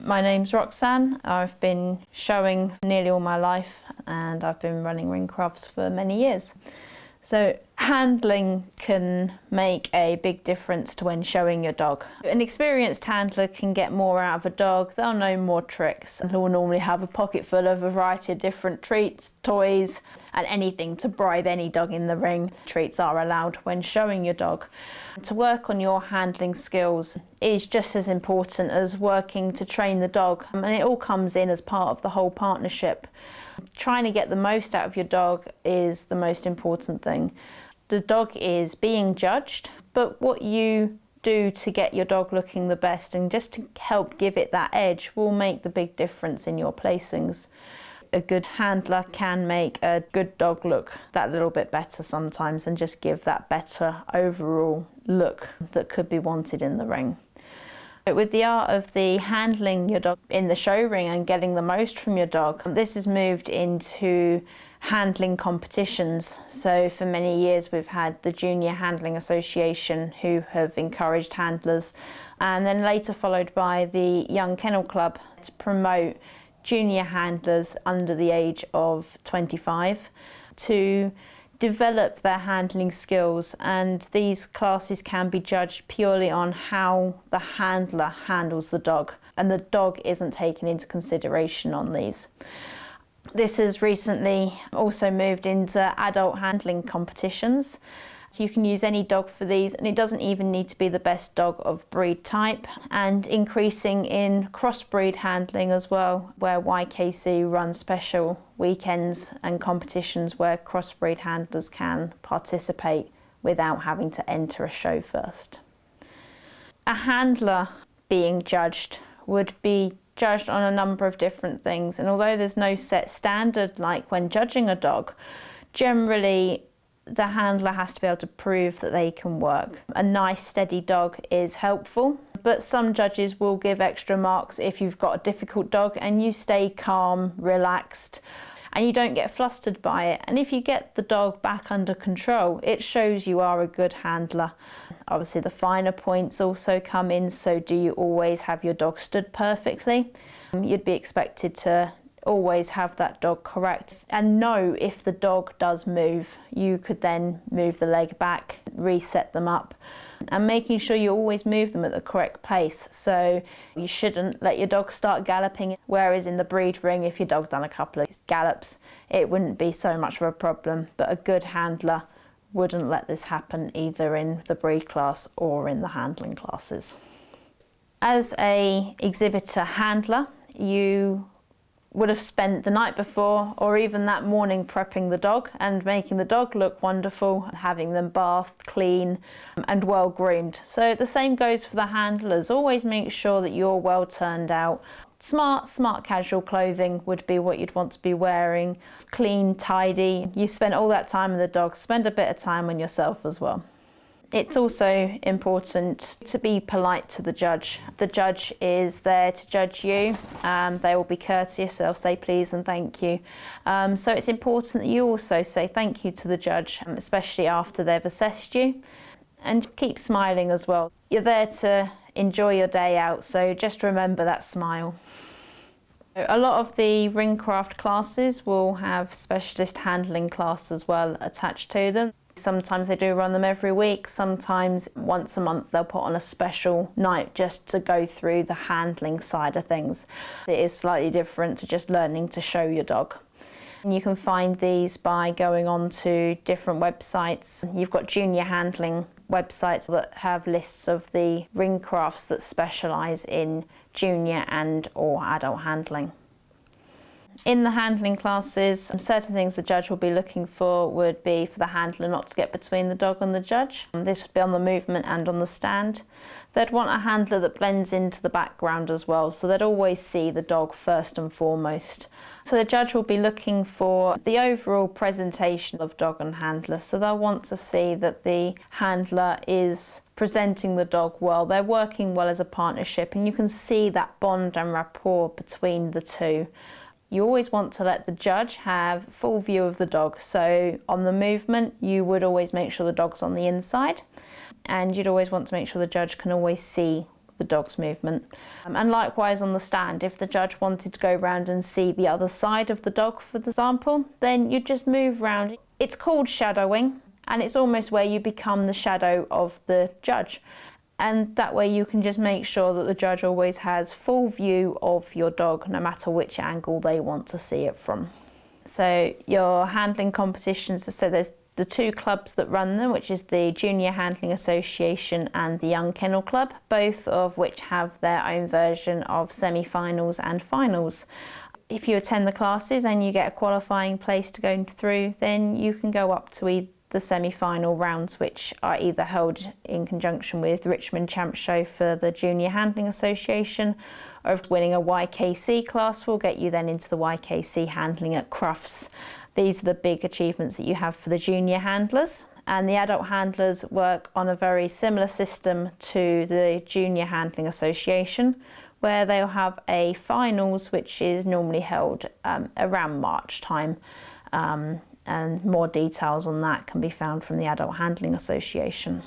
My name's Roxanne. I've been showing nearly all my life and I've been running Ringcrafts for many years. So handling can make a big difference to when showing your dog. An experienced handler can get more out of a dog. They'll know more tricks and will normally have a pocket full of a variety of different treats, toys and anything to bribe any dog in the ring. Treats are allowed when showing your dog. To work on your handling skills is just as important as working to train the dog, and it all comes in as part of the whole partnership. Trying to get the most out of your dog is the most important thing. The dog is being judged, but what you do to get your dog looking the best and just to help give it that edge will make the big difference in your placings. A good handler can make a good dog look that little bit better sometimes and just give that better overall look that could be wanted in the ring. With the art of the handling your dog in the show ring and getting the most from your dog, this has moved into handling competitions. So for many years we've had the Junior Handling Association who have encouraged handlers, and then later followed by the Young Kennel Club to promote junior handlers under the age of 25 to develop their handling skills, and these classes can be judged purely on how the handler handles the dog, and the dog isn't taken into consideration on these. This has recently also moved into adult handling competitions. You can use any dog for these, and it doesn't even need to be the best dog of breed type, and increasing in crossbreed handling as well, where YKC runs special weekends and competitions where crossbreed handlers can participate without having to enter a show first. A handler being judged would be judged on a number of different things, and although there's no set standard like when judging a dog, generally the handler has to be able to prove that they can work. A nice steady dog is helpful, but some judges will give extra marks if you've got a difficult dog and you stay calm, relaxed, and you don't get flustered by it. And if you get the dog back under control, it shows you are a good handler. Obviously the finer points also come in, so do you always have your dog stood perfectly? You'd be expected to always have that dog correct and know if the dog does move. You could then move the leg back, reset them up, and making sure you always move them at the correct pace. So you shouldn't let your dog start galloping, whereas in the breed ring, if your dog done a couple of gallops, it wouldn't be so much of a problem, but a good handler wouldn't let this happen either in the breed class or in the handling classes. As a exhibitor handler, you would have spent the night before or even that morning prepping the dog and making the dog look wonderful, having them bathed, clean and well groomed. So the same goes for the handlers. Always make sure that you're well turned out. Smart casual clothing would be what you'd want to be wearing. Clean, tidy. You spent all that time with the dog, spend a bit of time on yourself as well. It's also important to be polite to the judge. The judge is there to judge you. They will be courteous, they'll say please and thank you. So it's important that you also say thank you to the judge, especially after they've assessed you. And keep smiling as well. You're there to enjoy your day out, so just remember that smile. A lot of the Ringcraft classes will have specialist handling class as well attached to them. Sometimes they do run them every week, sometimes once a month they'll put on a special night just to go through the handling side of things. It is slightly different to just learning to show your dog. And you can find these by going on to different websites. You've got junior handling websites that have lists of the Ringcrafts that specialise in junior and or adult handling. In the handling classes, certain things the judge will be looking for would be for the handler not to get between the dog and the judge. This would be on the movement and on the stand. They'd want a handler that blends into the background as well, so they'd always see the dog first and foremost. So the judge will be looking for the overall presentation of dog and handler, so they'll want to see that the handler is presenting the dog well, they're working well as a partnership, and you can see that bond and rapport between the two. You always want to let the judge have full view of the dog. So on the movement, you would always make sure the dog's on the inside, and you'd always want to make sure the judge can always see the dog's movement. And likewise on the stand, if the judge wanted to go round and see the other side of the dog, for example, then you just move round. It's called shadowing, and it's almost where you become the shadow of the judge. And that way you can just make sure that the judge always has full view of your dog, no matter which angle they want to see it from. So your handling competitions, so there's the two clubs that run them, which is the Junior Handling Association and the Young Kennel Club, both of which have their own version of semi-finals and finals. If you attend the classes and you get a qualifying place to go through, then you can go up to the semi-final rounds, which are either held in conjunction with Richmond Champ Show for the Junior Handling Association, or if winning a YKC class will get you then into the YKC handling at Crufts. These are the big achievements that you have for the junior handlers, and the adult handlers work on a very similar system to the Junior Handling Association, where they'll have a finals which is normally held around March time. And more details on that can be found from the Adult Handling Association.